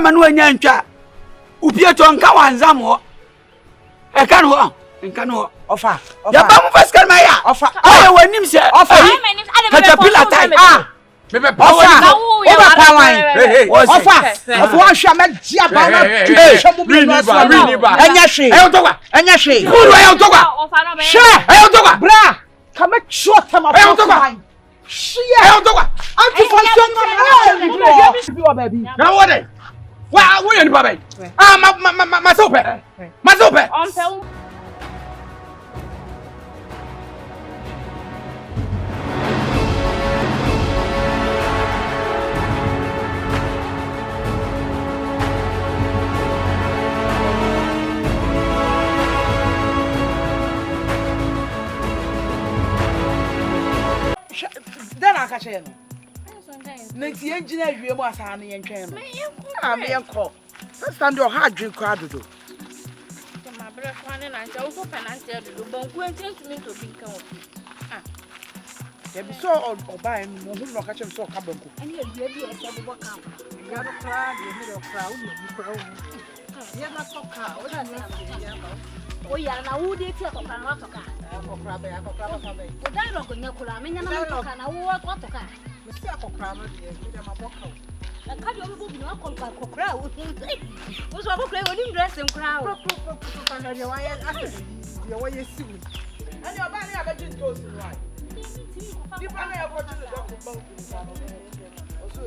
manu anya ntwa upie to nka wanzam ho e kan ho nka no ofa ya ba mu first kan ma ya ofa aye wanim se ofa caterpillar time me be ofa ofa pawan ofa ofa hwa me dia ba na hwe mu bi ba enya hwe enya hwe kuru ayo tokwa hwe ayo tokwa bra ka me chua tama ayo tokwa shia ayo tokwa anti-function na baby na what wa you ni baba ma sope Dana ka che no. Nti engineer awie mu asa na yentwen no. Me yenko. Stand your hard drink kwa dodo. Ma bre fane na ncha wo penalty dodo bonku entimi to bi kan o. Ya bi so oba en mo hu no ka che so ka banku. Ani awie bi e se bo kan. Ya do kra de mi do kra wo ni kra wo. Ya na so ka wo na ni ya ba. O ya na wo de ti akokra na toka. Akokra ba ba. O dai ro ko nyakura me nyana toka na wo toka. Me si akokra no de mi da maboka wo. Ka de obo bi na akokra wo. Wo so abokra wo ni dress nkra wo. Na de wa ya de wa ya si mi. Ani oba ni abeji toast no ai. Di pa na ya ko tu do ko ba ko. Oso.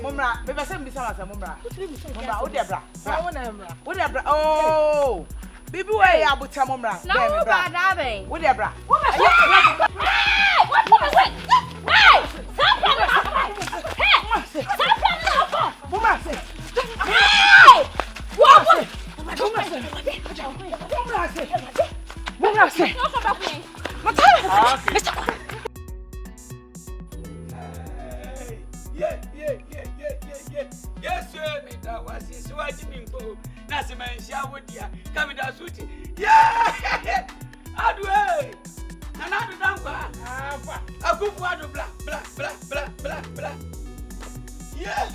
Mumra, me be say me say mumra. Mumra, o de bra. O de bra. Oh. Bibi we ya buta mumra. Na wo bra da be. O de bra. What was it? Hey! Mumra say. Hey! What? Mumra say. No so back me. Yeah. Yes, sir, me that was his watching go. Nasi man shawodia. Come da suti. Yeah. Addo. Nana do dangwa. Akufu ado bla. Yeah.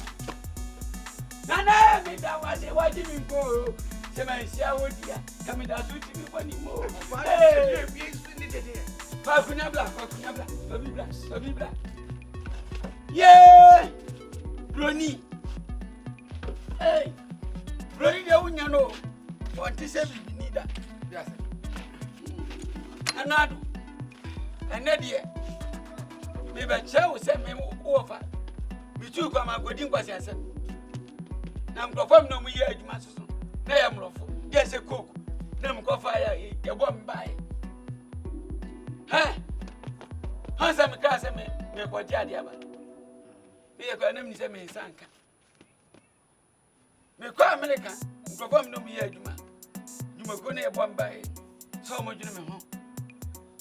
Nana me that was his watching go. Se man shawodia. Come da suti me boni mo. Hey, we explain it there. Fakunya bla. Yeah. Brony. Hey. Brony de unya no. 47 we need that. Yes. Anadu. Enedie. Me be chew say me offer. Me tu kwa magodin kwase ase. Na mkrofam no mu ye adwuma soso. Na ye mrofo. Ye se coke. Na mkofa ya yeboah mbae. Hansa me ka se me kwoti ade aba. Me kwa nam ni se me sanka. Me kwa America, mkrofam no mu ye adwuma. Dwuma ko na yeboah mbae. So mo dwene me ho.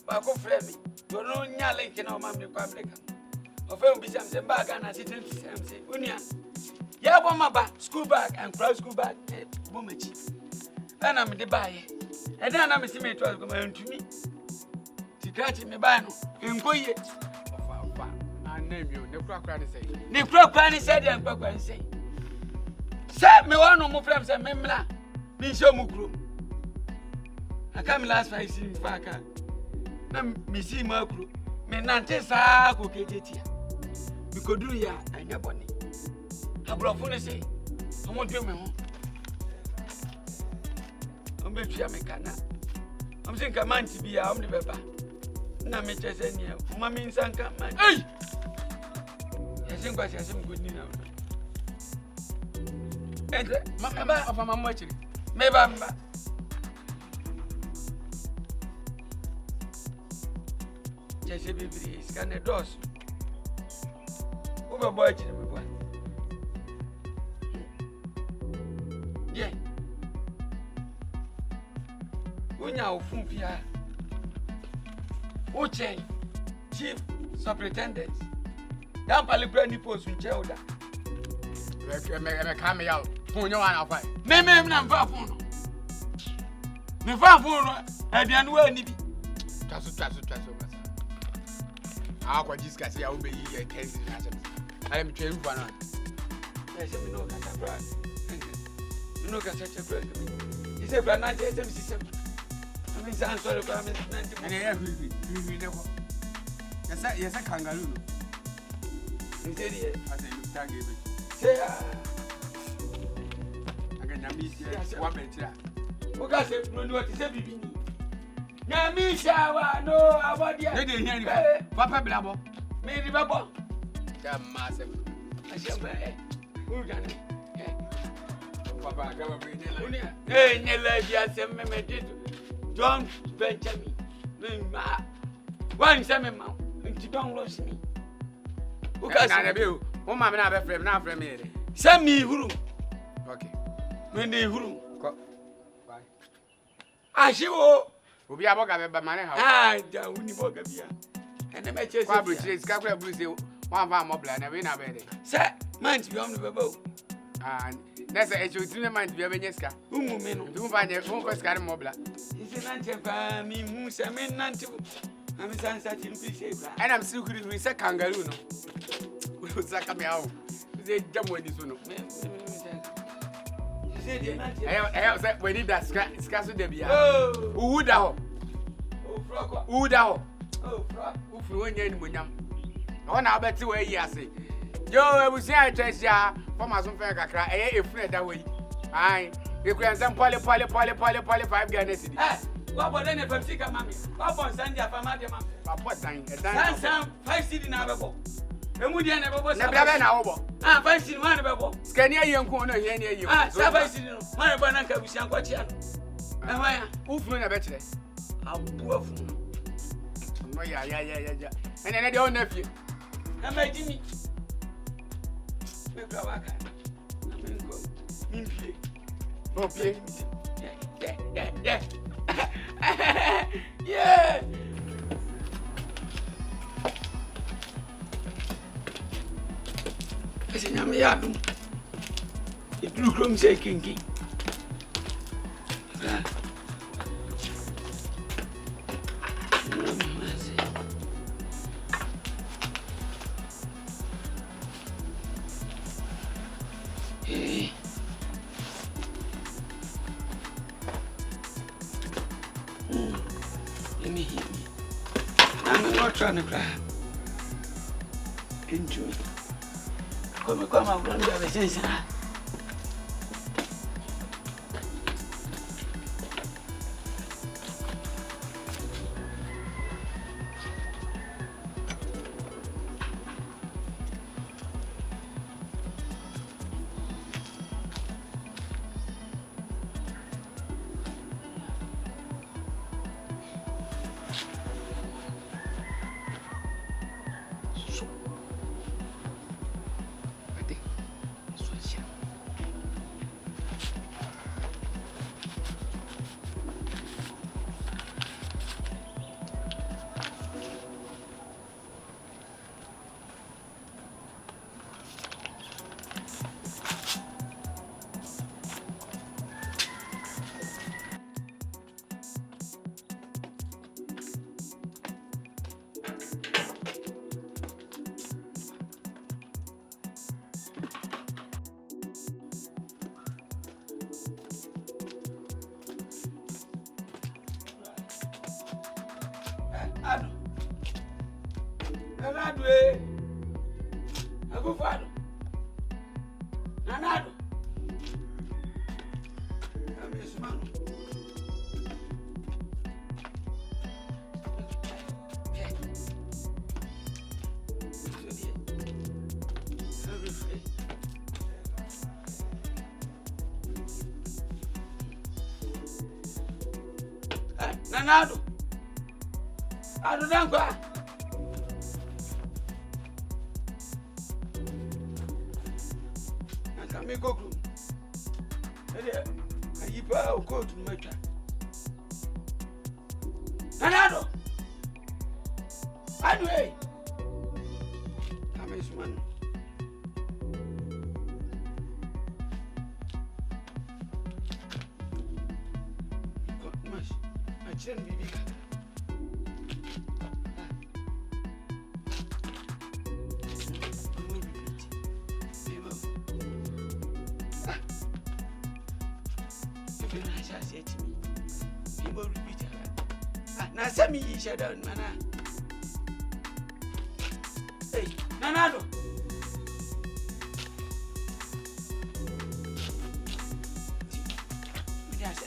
Ba ko frɛ me. Do no nya link na o ma me kwa America. Ofem bi sam se ba Ghana citizen sam se. Unia. Yeboah maba school bag and cross school bag. Bomachi. Ana me de bae. E dan na me si me to ko ma ntumi. Tikati me ba no. Enkoye. Ofa. Anam yo ne kura ni say. Ne kura ni say dem kura ni say. Say me wa no mo frem say me mla. Me show mu kuro. Aka me last 5 years faka. Na me si ma kuro. Me nante sa ko kejetia. Me koduru ya anya boni. Abrofo ne say. Omo dwe me ho. Ombe twa me kana. Om sin ka manti bia om de beba. Na me chese ni e. Mama mi nsanka man. Hey! Yasin kwa yasin gudi na. Entre Mama of mama chiri. Me bamba. Chese bibiri scan dos. Oba boy chiri me boy. Yeah. Unya ofunfia. Uche chief superintendent. Dan pali brand post uche oda. Me come out. phone you want to fight. Me na mfa phone. Me fa phone aduane wa ni bi. Twaso. Akwa discuss ya wo be yi tense na se. I am train for now. Yes, me no ka tabra. Me no ka tabra. He say bra na je se me system. Me san sorry bra me na nti. And ya free ne ko. Yes kangaroo. He say die. I say look tag it. Say Aga nyami wa betira. O ka se no ni what say bibi ni. Nyami shawa no abodia. They dey hear you. Papa blabo. Me di babo. Jamma se. Ashamba who jani. Papa ga be dey la. Eh nyela bia se me did. Don't venture me. Me ma. One say me ma. Nti don't lose me. O ka se na be o. Mo ma me na be frame na frame me. Say me huru. Okay. Me dey huru. Ko. Bye. Ashiwo. Obi aboga be ba mane ha. Ah, ja wuni boga bia. Ene me chese. Kwa bridge ska kwa bridge one van mobile na we na be dey. Say, man ti am no bebo. Ah, that's a issue mind be be nyeska. Umu me no. Du ba nye won first carry mobile. Isi nante pa mi hu se me nante. Ami san sa ti mpi se bra. And I'm still we say kangaroo no. We zaka me awo. Ze jamo ni so no. Say dey nante. Eh say we need that ska so dey bia. Oh. Uwu da ho. Oh, froko. Uwu da ho. Oh, froko. Ufuru onye ni monyam. Na na obeti we yi ase. Yo ebusia atwasia former so fe kakra eh efunu da we. Ai, e ku ensem pole 5 Ghana cedi. Eh, wa bodo ne fam sika mami. Wa bon sandi afama de mami. Papa dan, e dan. San 5 cedi na bebo. Emu dia na bebo. Na bia be na wo bo. Ah, 5 cedi wa na bebo. Skani ayenku no hia ni ayenku. Ah, 7 cedi no. Ma na bo na ka busia nkwachi ano. Eh wa ya. Ufunu na be kire. Abu afunu. No ya. Ene de o na fie. Na ma jimi. Me kwa waka. Na me ngo. Mimfie. O pie. Yeah. Yeah. Ese nyame ya dum. Itulu krom se kinki. Let me hear me. I'm not trying to cry. Enjoy. Come, I'm going to have a sense. Addo, Agufado, Nanado, Amismano. Nanado, Addo Dankwa. Me go group. I go to Mecha. Nanado. Addo. Amismano. Chin baby. People repeat it. Now, send me each other, Nana. Hey, Nanado. Yes,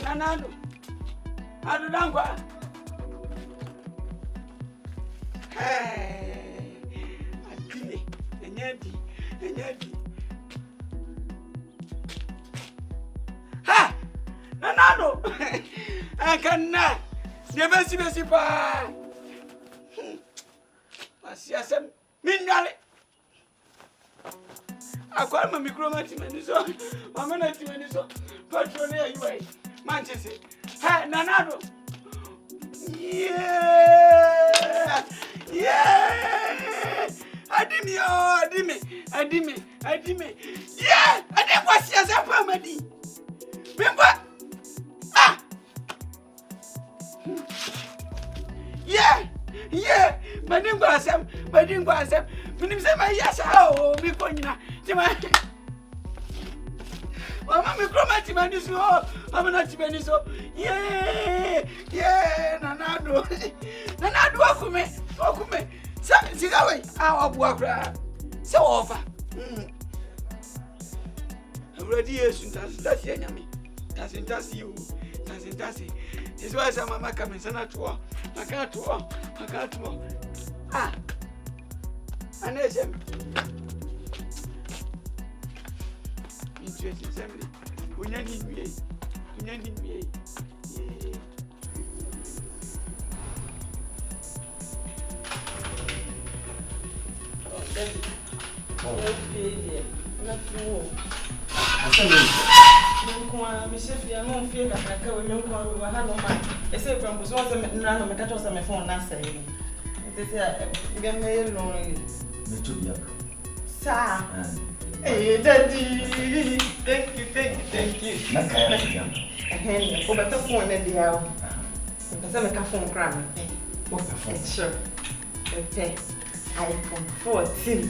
Nanado. Addo dangwa. Hey, adine, enyadi. Ha! Nanado. Akanna. Nebesi pa. Asiasem minale. Akwa ma mikromati maniso. Mama na timaniso. Patron ya yiwai. Manchester. Hey, Nanado. Yeah. Adimi. Yeah. Ade kwasi asepa madi. Bimba. Ah. Yeah. Madingwa asem. Minim se ma yasa o mi konyina. Tima. Mama me kromati maniso. Mama na timaniso. Yeah, Nanado. Nanado akume. Sigawe. Abu akra. Se ofa. Already yesu that's nyame. That's you. This was a mama coming sana to. Makato. Ah. Anesem. Interesting family. Unyani nwie. Hey, Daddy. Thank you. Oh, but the phone in the house. Because I'm a phone cram. What phone? Sure. Okay. iPhone 14.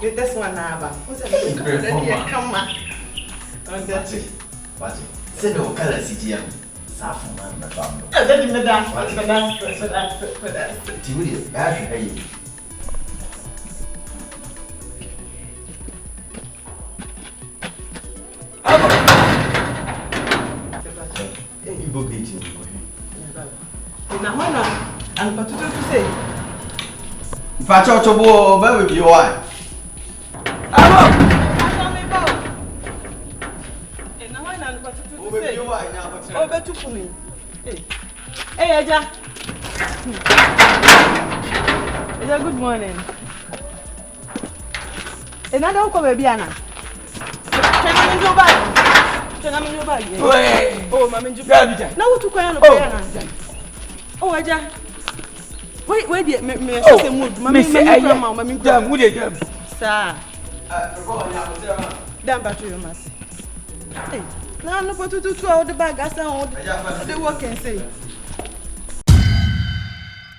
With this one now. What's that? Come on. That's it. What's it? Say no color CGM. Sarfowah, my family. Oh, that is Madame. For that. TV, hey. And what to say? Pacho bo ba we Yeboah. Abo. And now I know what to O be Yeboah na ba. Oh, better for me. Hey, Aja. Good morning. And I don't come baby Anna. Can I go back? Oh, Mamma Jubabija. Now what to call on? Oh, Aja. Wait, me say mood. Mamma, sir. Damn battery, Master. Hey, now no put to the bag as I the work and say.